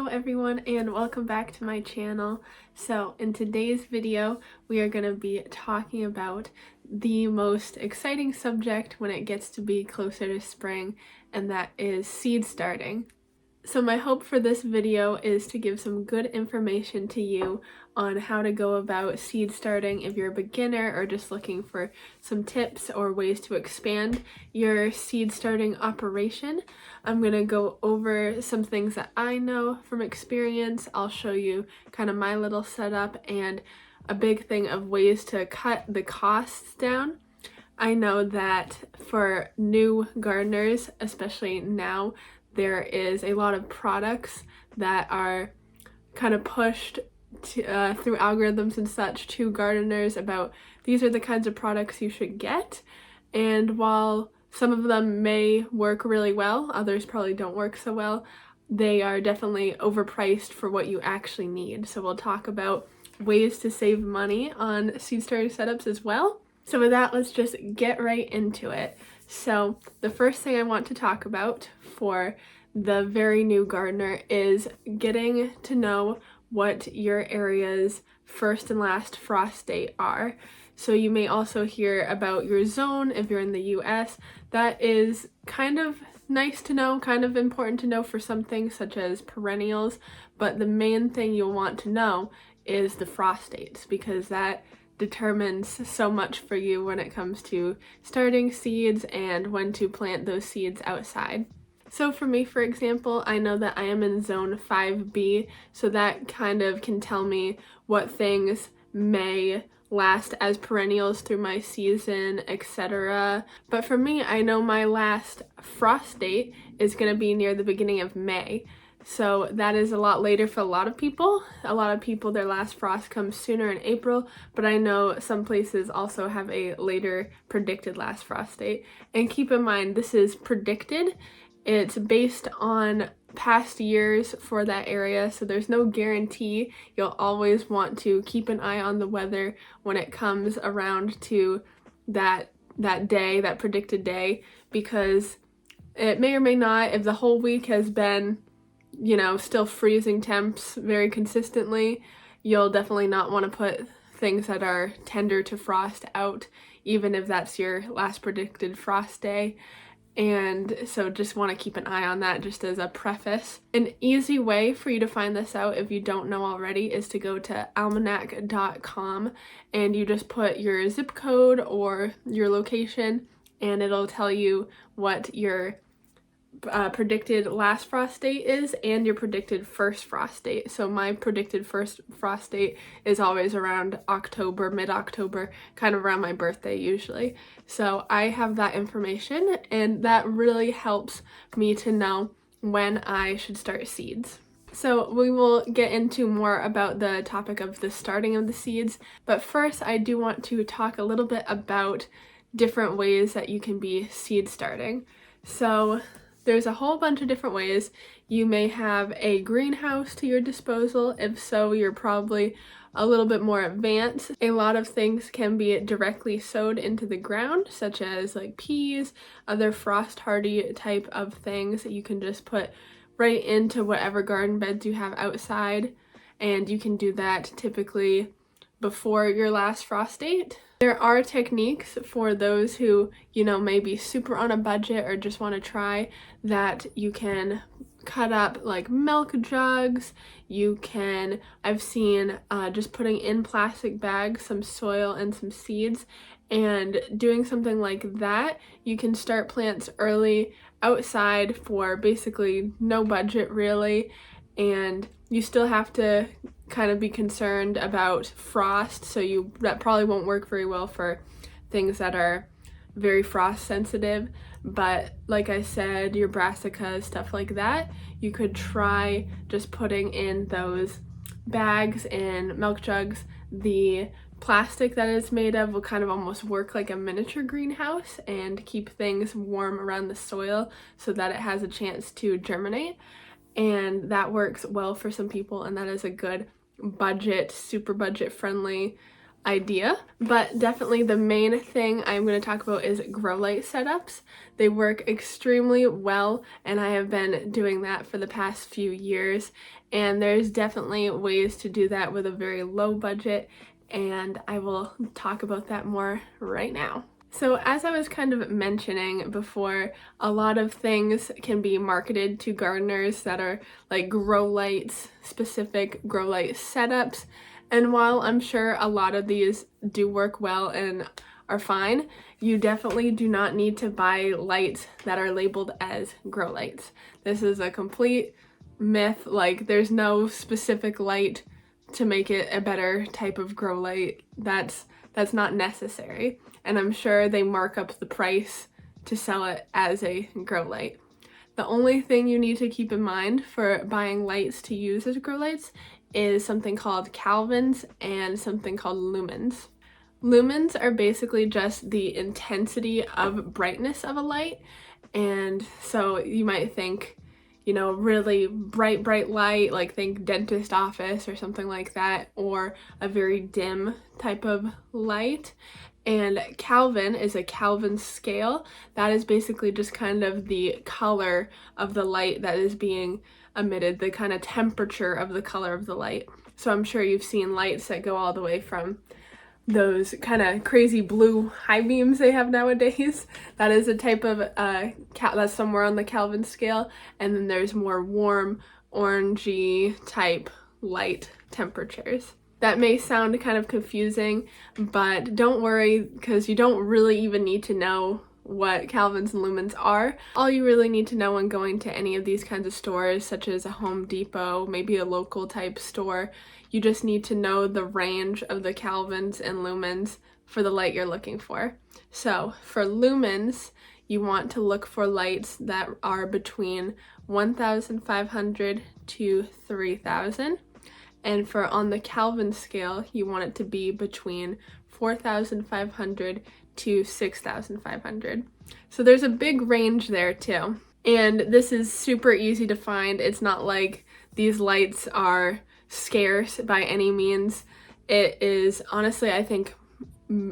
Hello everyone and welcome back to my channel. So in today's video we are going to be talking about the most exciting subject when it gets to be closer to spring, and that is seed starting. So my hope for this video is to give some good information to you on how to go about seed starting if you're a beginner or just looking for some tips or ways to expand your seed starting operation. I'm going to go over some things that I know from experience. I'll show you kind of my little setup and a big thing of ways to cut the costs down. I know that for new gardeners, especially now, there is a lot of products that are kind of pushed to, through algorithms and such to gardeners about these are the kinds of products you should get. And while some of them may work really well, others probably don't work so well, they are definitely overpriced for what you actually need. So we'll talk about ways to save money on seed starting setups as well. So with that, let's just get right into it. So the first thing I want to talk about for the very new gardener is getting to know what your area's first and last frost date are. So you may also hear about your zone if you're in the US. That is kind of nice to know, kind of important to know for some things such as perennials, but the main thing you'll want to know is the frost dates, because that determines so much for you when it comes to starting seeds and when to plant those seeds outside. So for me, for example, I know that I am in zone 5B, so that kind of can tell me what things may last as perennials through my season, etc. But for me, I know my last frost date is going to be near the beginning of May. So that is a lot later for a lot of people. A lot of people, their last frost comes sooner in April, but I know some places also have a later predicted last frost date. And keep in mind, this is predicted. It's based on past years for that area, so there's no guarantee. You'll always want to keep an eye on the weather when it comes around to that day, that predicted day, because it may or may not, if the whole week has been still freezing temps very consistently, you'll definitely not want to put things that are tender to frost out, even if that's your last predicted frost day. And so just want to keep an eye on that just as a preface. An easy way for you to find this out if you don't know already is to go to almanac.com and you just put your zip code or your location and it'll tell you what your predicted last frost date is and your predicted first frost date. So my predicted first frost date is always around October, mid-October, kind of around my birthday usually. So I have that information and that really helps me to know when I should start seeds. So we will get into more about the topic of the starting of the seeds, but first I do want to talk a little bit about different ways that you can be seed starting. So there's a whole bunch of different ways. You may have a greenhouse to your disposal. If so, you're probably a little bit more advanced. A lot of things can be directly sowed into the ground, such as like peas, other frost hardy type of things that you can just put right into whatever garden beds you have outside. And you can do that typically before your last frost date. There are techniques for those who, may be super on a budget or just want to try, that you can cut up like milk jugs. I've seen just putting in plastic bags some soil and some seeds, and doing something like that, you can start plants early outside for basically no budget really, and you still have to kind of be concerned about frost, so that probably won't work very well for things that are very frost sensitive. But like I said, your brassicas, stuff like that, you could try just putting in those bags and milk jugs. The plastic that it's made of will kind of almost work like a miniature greenhouse and keep things warm around the soil so that it has a chance to germinate. And that works well for some people, and that is a good budget, super budget friendly idea. But definitely the main thing I'm going to talk about is grow light setups. They work extremely well, and I have been doing that for the past few years, and there's definitely ways to do that with a very low budget, and I will talk about that more right now. So as I was kind of mentioning before, a lot of things can be marketed to gardeners that are like grow lights, specific grow light setups. And while I'm sure a lot of these do work well and are fine, you definitely do not need to buy lights that are labeled as grow lights. This is a complete myth. Like, there's no specific light to make it a better type of grow light. That's not necessary. And I'm sure they mark up the price to sell it as a grow light. The only thing you need to keep in mind for buying lights to use as grow lights is something called Kelvins and something called lumens. Lumens are basically just the intensity of brightness of a light, and so you might think, you know, really bright light, like think dentist office or something like that, or a very dim type of light. And Kelvin is a Kelvin scale. That is basically just kind of the color of the light that is being emitted, the kind of temperature of the color of the light. So I'm sure you've seen lights that go all the way from those kind of crazy blue high beams they have nowadays. That is a type of that's somewhere on the Kelvin scale. And then there's more warm orangey type light temperatures. That may sound kind of confusing, but don't worry, because you don't really even need to know what Kelvins and lumens are. All you really need to know when going to any of these kinds of stores, such as a Home Depot, maybe a local type store, you just need to know the range of the Kelvins and lumens for the light you're looking for. So for lumens, you want to look for lights that are between 1,500 to 3,000. And for on the Kelvin scale, you want it to be between 4,500 to 6,500. So there's a big range there too. And this is super easy to find. It's not like these lights are scarce by any means. It is honestly, I think,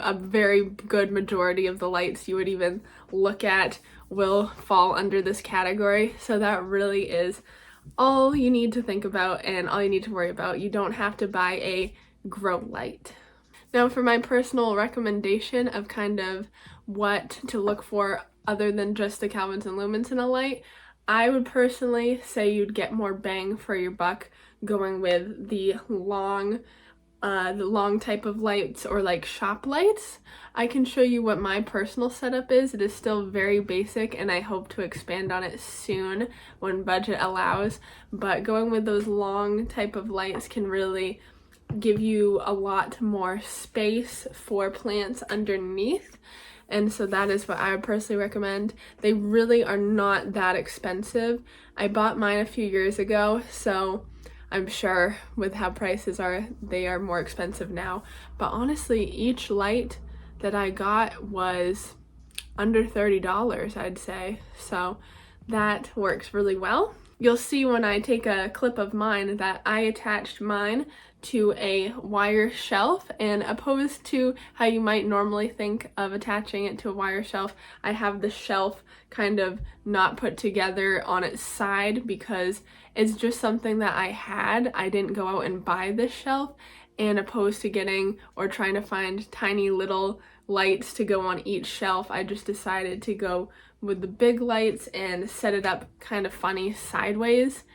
a very good majority of the lights you would even look at will fall under this category. So that really is all you need to think about and all you need to worry about. You don't have to buy a grow light. Now for my personal recommendation of kind of what to look for other than just the Kelvins and lumens in a light, I would personally say you'd get more bang for your buck going with the long type of lights, or like shop lights. I can show you what my personal setup is. It is still very basic and I hope to expand on it soon when budget allows, but going with those long type of lights can really give you a lot more space for plants underneath. And so that is what I would personally recommend. They really are not that expensive. I bought mine a few years ago, so I'm sure with how prices are, they are more expensive now. But honestly, each light that I got was under $30, I'd say. So that works really well. You'll see when I take a clip of mine that I attached mine to a wire shelf, and opposed to how you might normally think of attaching it to a wire shelf, I have the shelf kind of not put together on its side because it's just something that I had. I didn't go out and buy this shelf, and opposed to getting or trying to find tiny little lights to go on each shelf, I just decided to go with the big lights and set it up kind of funny sideways.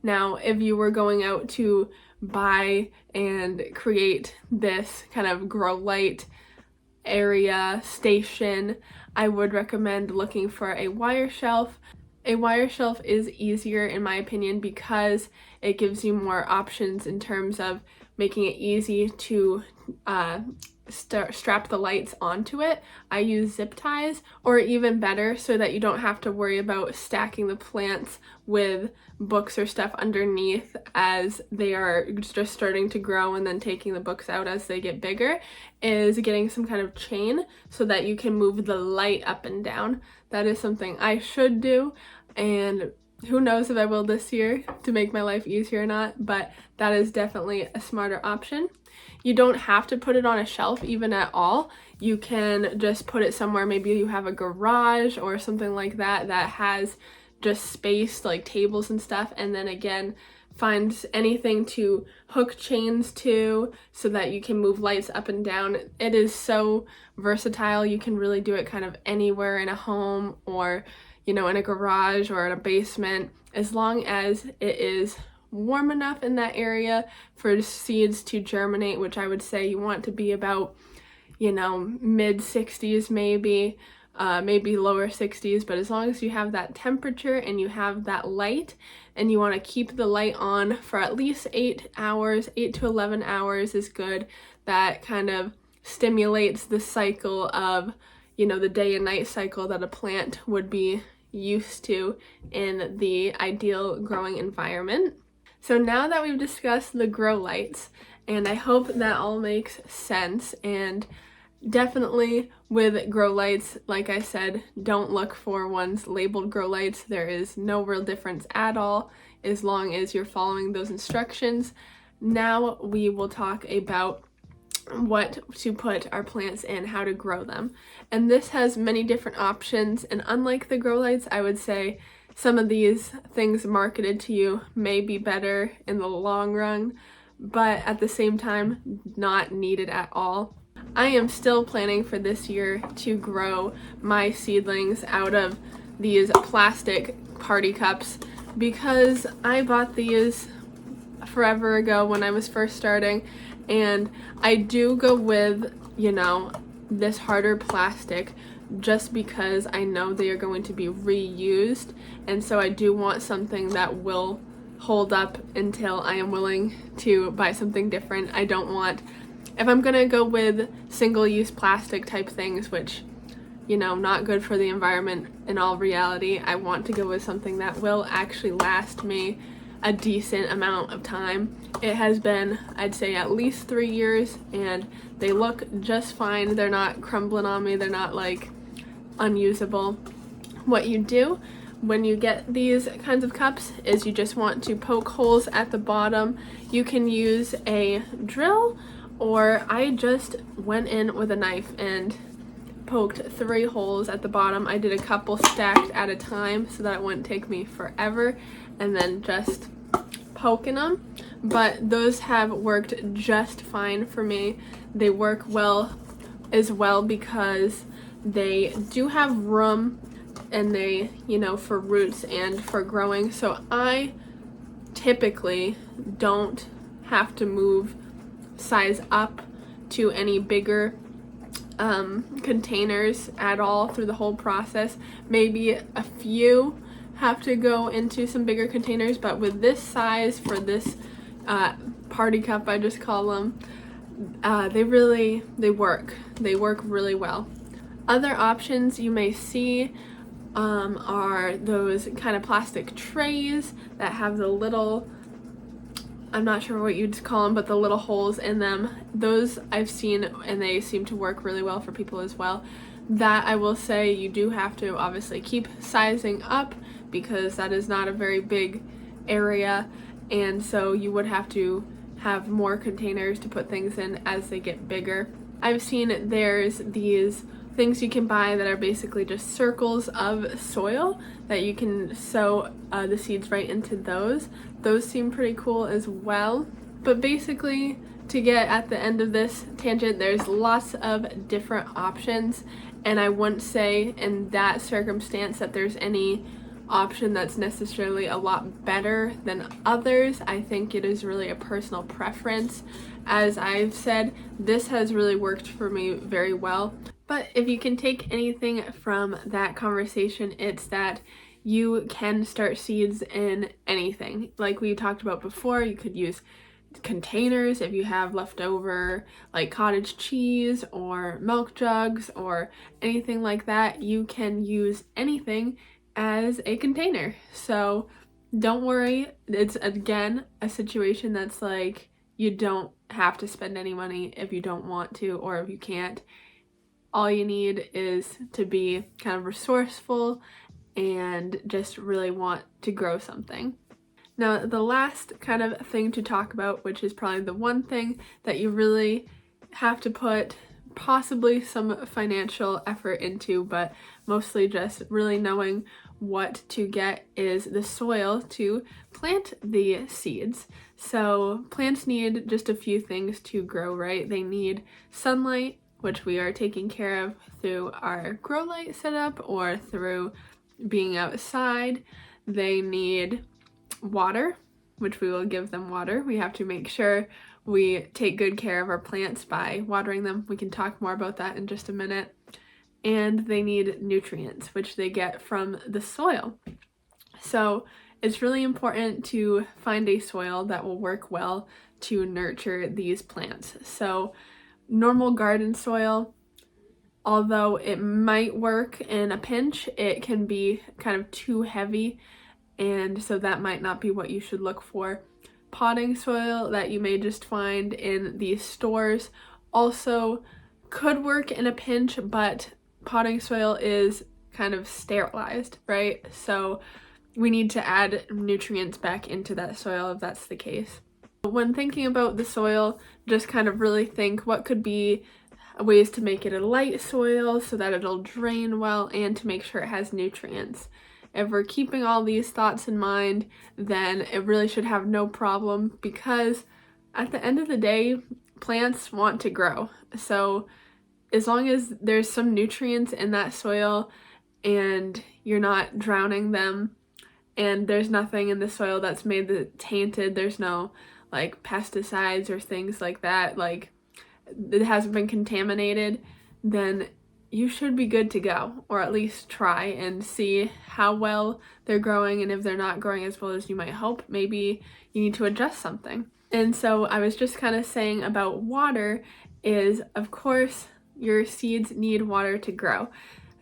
Now, if you were going out to buy and create this kind of grow light area station, I would recommend looking for a wire shelf. A wire shelf is easier in my opinion because it gives you more options in terms of making it easy to strap the lights onto it. I use zip ties, or even better, so that you don't have to worry about stacking the plants with books or stuff underneath as they are just starting to grow, and then taking the books out as they get bigger, is getting some kind of chain so that you can move the light up and down. That is something I should do, and Who knows if I will this year to make my life easier or not, but that is definitely a smarter option. You don't have to put it on a shelf even at all. You can just put it somewhere. Maybe you have a garage or something like that that has just space, like tables and stuff, and then again, find anything to hook chains to so that you can move lights up and down. It is so versatile. You can really do it kind of anywhere in a home or, you know, in a garage or in a basement, as long as it is warm enough in that area for seeds to germinate, which I would say you want to be about, you know, mid 60s maybe, maybe lower 60s, but as long as you have that temperature and you have that light, and you want to keep the light on for at least 8 hours, 8 to 11 hours is good. That kind of stimulates the cycle of, you know, the day and night cycle that a plant would be used to in the ideal growing environment. So now that we've discussed the grow lights, and I hope that all makes sense, and definitely with grow lights, like I said, don't look for ones labeled grow lights. There is no real difference at all as long as you're following those instructions. Now we will talk about what to put our plants in, how to grow them. And this has many different options, and unlike the grow lights, I would say some of these things marketed to you may be better in the long run, but at the same time, not needed at all. I am still planning for this year to grow my seedlings out of these plastic party cups because I bought these forever ago when I was first starting, and I do go with, you know, this harder plastic just because I know they are going to be reused, and so I do want something that will hold up until I am willing to buy something different. I don't want, if I'm gonna go with single-use plastic type things, which, you know, not good for the environment in all reality, I want to go with something that will actually last me a decent amount of time. It has been, I'd say, at least 3 years, and they look just fine. They're not crumbling on me. They're not like unusable. What you do when you get these kinds of cups is you just want to poke holes at the bottom. You can use a drill, or I just went in with a knife and poked 3 holes at the bottom. I did a couple stacked at a time so that it wouldn't take me forever, and then just poking them. But those have worked just fine for me. They work well as well because they do have room, and they, you know, for roots and for growing. So I typically don't have to move size up to any bigger containers at all through the whole process. Maybe a few have to go into some bigger containers, but with this size for this party cup, I just call them, they work really well. Other options you may see are those kind of plastic trays that have the little, I'm not sure what you'd call them, but the little holes in them. Those I've seen, and they seem to work really well for people as well. That I will say you do have to obviously keep sizing up because that is not a very big area, and so you would have to have more containers to put things in as they get bigger. I've seen there's these things you can buy that are basically just circles of soil that you can sow the seeds right into those. Those seem pretty cool as well. But basically, to get at the end of this tangent, there's lots of different options, and I wouldn't say in that circumstance that there's any option that's necessarily a lot better than others. I think it is really a personal preference. As I've said, this has really worked for me very well. But if you can take anything from that conversation, it's that you can start seeds in anything. Like we talked about before, you could use containers if you have leftover like cottage cheese or milk jugs or anything like that. You can use anything as a container. So don't worry, it's again a situation that's like you don't have to spend any money if you don't want to or if you can't. All you need is to be kind of resourceful and just really want to grow something. Now, the last kind of thing to talk about, which is probably the one thing that you really have to put possibly some financial effort into, but mostly just really knowing what to get, is the soil to plant the seeds. So plants need just a few things to grow, right? They need sunlight, which we are taking care of through our grow light setup or through being outside. They need water, which we will give them water. We have to make sure we take good care of our plants by watering them. We can talk more about that in just a minute. And they need nutrients, which they get from the soil. So it's really important to find a soil that will work well to nurture these plants. So normal garden soil, although it might work in a pinch, it can be kind of too heavy, and so that might not be what you should look for. Potting soil that you may just find in these stores also could work in a pinch, but potting soil is kind of sterilized, right? So we need to add nutrients back into that soil if that's the case. When thinking about the soil, just kind of really think what could be ways to make it a light soil so that it'll drain well and to make sure it has nutrients. If we're keeping all these thoughts in mind, then it really should have no problem, because at the end of the day, plants want to grow. So as long as there's some nutrients in that soil and you're not drowning them, and there's nothing in the soil that's made it tainted, there's no like pesticides or things like that, like it hasn't been contaminated, then you should be good to go, or at least try and see how well they're growing, and if they're not growing as well as you might hope, maybe you need to adjust something. And so I was just kind of saying about water is, of course, your seeds need water to grow.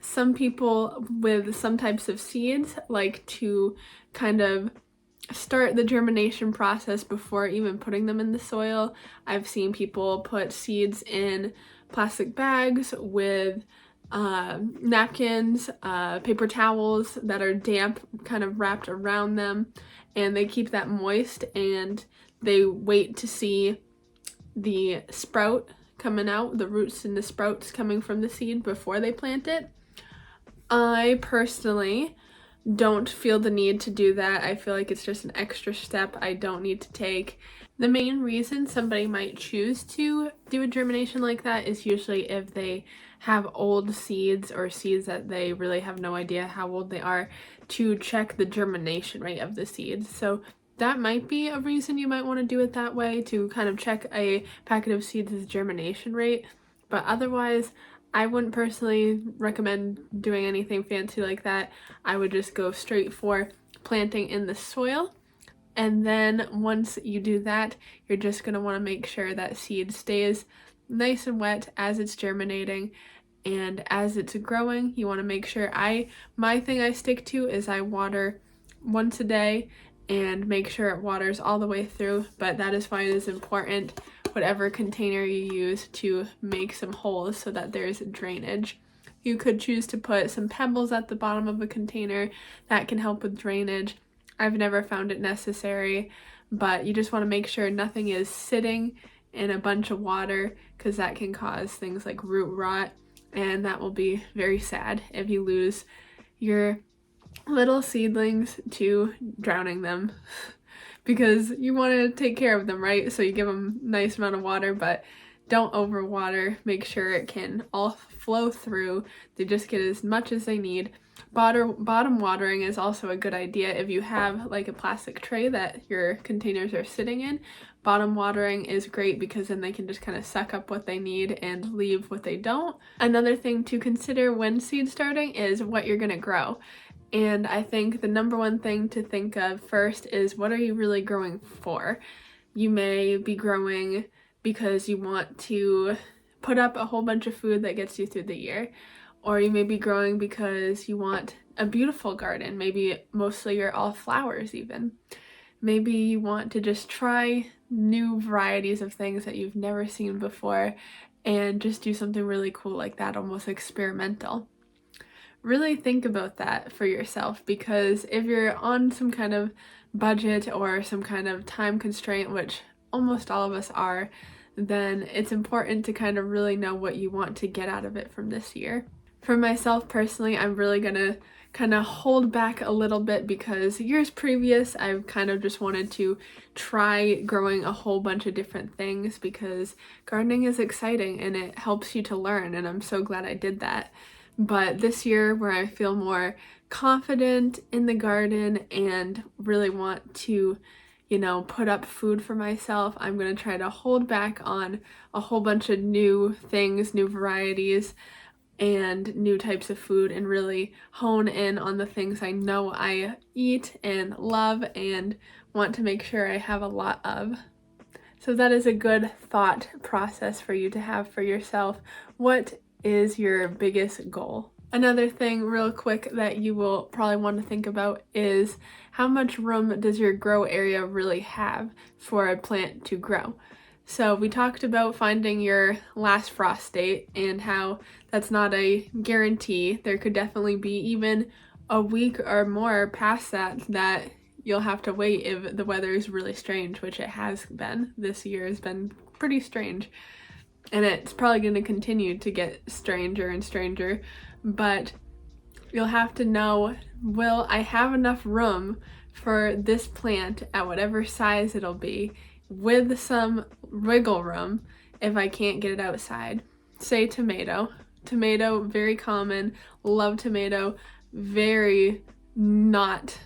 Some people with some types of seeds like to kind of start the germination process before even putting them in the soil. I've seen people put seeds in plastic bags with napkins, paper towels that are damp kind of wrapped around them, and they keep that moist and they wait to see the sprout coming out, the roots and the sprouts coming from the seed before they plant it. I personally don't feel the need to do that. I feel like it's just an extra step I don't need to take. The main reason somebody might choose to do a germination like that is usually if they have old seeds or seeds that they really have no idea how old they are, to check the germination rate of the seeds. So that might be a reason you might want to do it that way, to kind of check a packet of seeds' germination rate. But otherwise, I wouldn't personally recommend doing anything fancy like that. I would just go straight for planting in the soil. And then once you do that, you're just going to want to make sure that seed stays nice and wet as it's germinating, and as it's growing, you want to make sure my thing I stick to is I water once a day and make sure it waters all the way through. But that is why it is important, whatever container you use, to make some holes so that there's drainage. You could choose to put some pebbles at the bottom of a container. That can help with drainage. I've never found it necessary, but you just want to make sure nothing is sitting in a bunch of water, because that can cause things like root rot, and that will be very sad if you lose your little seedlings to drowning them. Because you want to take care of them, right? So you give them a nice amount of water, but don't overwater. Make sure it can all flow through. They just get as much as they need. Bottom watering is also a good idea. If you have like a plastic tray that your containers are sitting in, bottom watering is great, because then they can just kind of suck up what they need and leave what they don't. Another thing to consider when seed starting is what you're going to grow. And I think the number one thing to think of first is, what are you really growing for? You may be growing because you want to put up a whole bunch of food that gets you through the year. Or you may be growing because you want a beautiful garden. Maybe mostly you're all flowers even. Maybe you want to just try new varieties of things that you've never seen before and just do something really cool like that, almost experimental. really think about that for yourself, because if you're on some kind of budget or some kind of time constraint, which almost all of us are, then it's important to kind of really know what you want to get out of it from this year. For myself personally, I'm really gonna kind of hold back a little bit, because years previous I've kind of just wanted to try growing a whole bunch of different things, because gardening is exciting and it helps you to learn, and I'm so glad I did that. But this year, where I feel more confident in the garden and really want to, you know, put up food for myself, I'm going to try to hold back on a whole bunch of new things, new varieties, and new types of food, and really hone in on the things I know I eat and love and want to make sure I have a lot of. So that is a good thought process for you to have for yourself. What is your biggest goal? Another thing real quick that you will probably want to think about is, how much room does your grow area really have for a plant to grow? So we talked about finding your last frost date and how that's not a guarantee. There could definitely be even a week or more past that you'll have to wait if the weather is really strange, which it has been. This year has been pretty strange, and it's probably going to continue to get stranger and stranger, but you'll have to know, will I have enough room for this plant at whatever size it'll be, with some wiggle room if I can't get it outside? Say tomato. Tomato, very common, love tomato, very not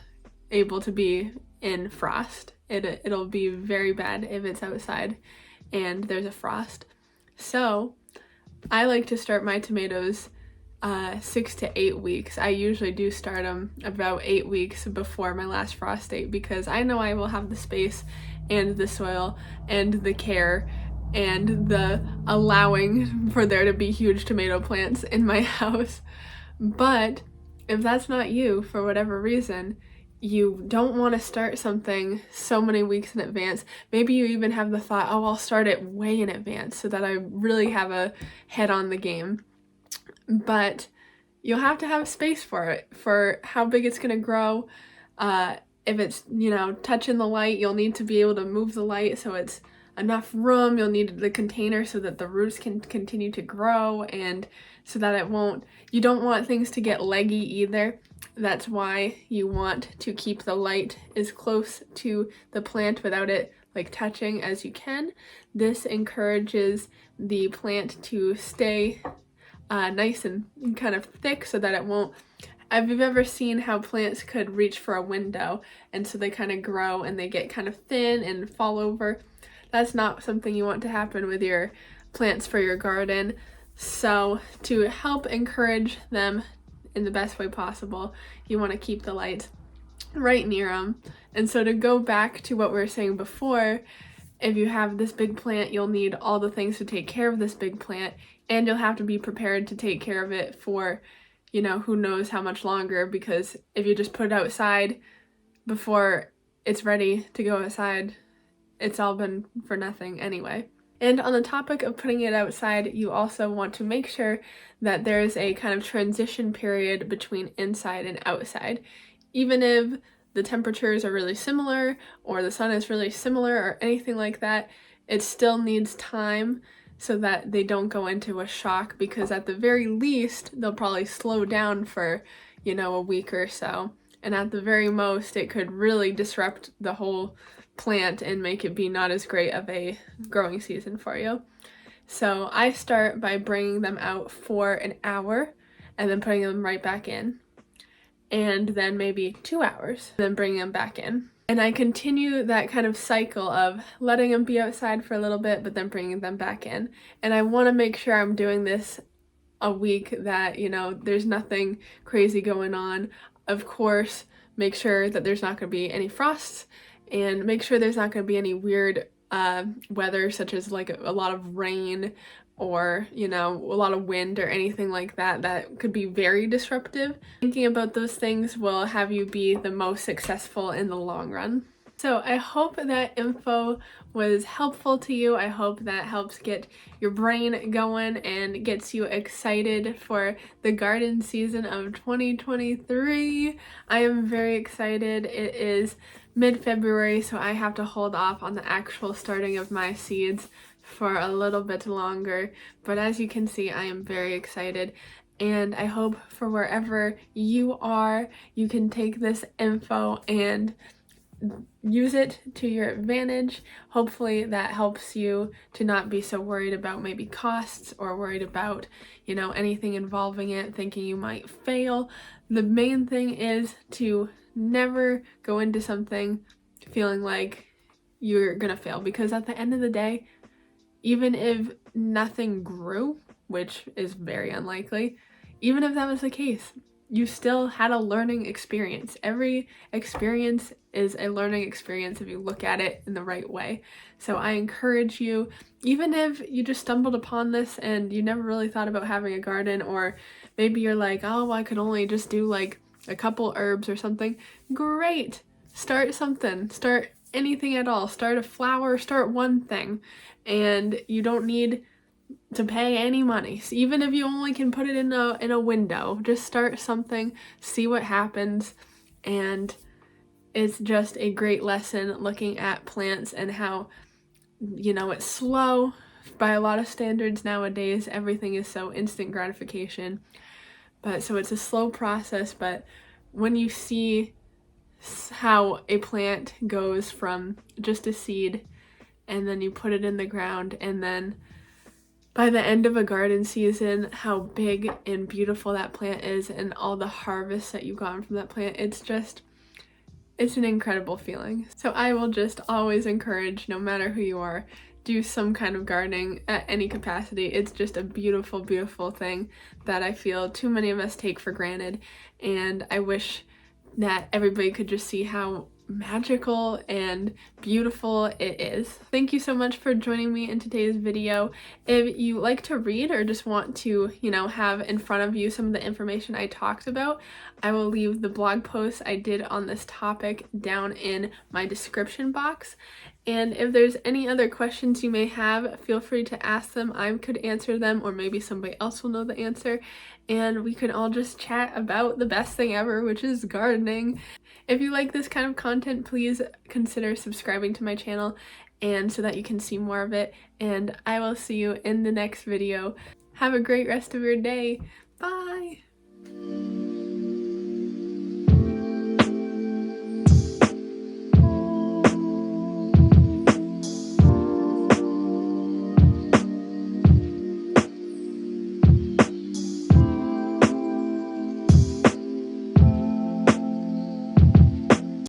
able to be in frost. It'll be very bad if it's outside and there's a frost. So I like to start my tomatoes 6 to 8 weeks. I usually do start them about 8 weeks before my last frost date, because I know I will have the space and the soil and the care and the allowing for there to be huge tomato plants in my house. But if that's not you, for whatever reason, you don't want to start something so many weeks in advance. Maybe you even have the thought, oh, I'll start it way in advance so that I really have a head on the game. But you'll have to have space for it, for how big it's going to grow. If it's, you know, touching the light, you'll need to be able to move the light so it's enough room. You'll need the container so that the roots can continue to grow, and so that it won't, you don't want things to get leggy either. That's why you want to keep the light as close to the plant without it like touching as you can. This encourages the plant to stay nice and kind of thick, so that it won't, if you've ever seen how plants could reach for a window and so they kind of grow and they get kind of thin and fall over, that's not something you want to happen with your plants for your garden. So to help encourage them in the best way possible, you want to keep the lights right near them. And so to go back to what we were saying before, if you have this big plant, you'll need all the things to take care of this big plant, and you'll have to be prepared to take care of it for, you know, who knows how much longer, because if you just put it outside before it's ready to go outside, it's all been for nothing anyway. And on the topic of putting it outside, you also want to make sure that there's a kind of transition period between inside and outside. Even if the temperatures are really similar or the sun is really similar or anything like that, it still needs time so that they don't go into a shock, because at the very least, they'll probably slow down for, you know, a week or so. And at the very most, it could really disrupt the whole plant and make it be not as great of a growing season for you. So I start by bringing them out for an hour and then putting them right back in, and then maybe 2 hours, then bringing them back in. And I continue that kind of cycle of letting them be outside for a little bit, but then bringing them back in. And I want to make sure I'm doing this a week that, you know, there's nothing crazy going on. Of course, make sure that there's not going to be any frosts, and make sure there's not going to be any weird weather, such as like a lot of rain or, you know, a lot of wind or anything like that that could be very disruptive. Thinking about those things will have you be the most successful in the long run. So I hope that info was helpful to you. I hope that helps get your brain going and gets you excited for the garden season of 2023. I am very excited. It is mid-February, so I have to hold off on the actual starting of my seeds for a little bit longer. But as you can see, I am very excited. And I hope for wherever you are, you can take this info and use it to your advantage. Hopefully that helps you to not be so worried about maybe costs or worried about, you know, anything involving it, thinking you might fail. The main thing is to never go into something feeling like you're gonna fail, because at the end of the day, even if nothing grew, which is very unlikely, even if that was the case, you still had a learning experience. Every experience is a learning experience if you look at it in the right way. So I encourage you, even if you just stumbled upon this and you never really thought about having a garden, or maybe you're like, oh, I could only just do like a couple herbs or something, great. Start something. Start anything at all. Start a flower, start one thing. And you don't need to pay any money. So even if you only can put it in a window, just start something, see what happens. And it's just a great lesson looking at plants and how, you know, it's slow by a lot of standards nowadays. Everything is so instant gratification. But so it's a slow process, but when you see how a plant goes from just a seed and then you put it in the ground, and then by the end of a garden season, how big and beautiful that plant is and all the harvests that you've gotten from that plant, it's an incredible feeling. So I will just always encourage, no matter who you are, do some kind of gardening at any capacity. It's just a beautiful, beautiful thing that I feel too many of us take for granted, and I wish that everybody could just see how magical and beautiful it is. Thank you so much for joining me in today's video. If you like to read or just want to, you know, have in front of you some of the information I talked about, I will leave the blog post I did on this topic down in my description box. And if there's any other questions you may have, feel free to ask them. I could answer them, or maybe somebody else will know the answer, and we could all just chat about the best thing ever, which is gardening. If you like this kind of content, please consider subscribing to my channel, and so that you can see more of it, and I will see you in the next video. Have a great rest of your day. Bye!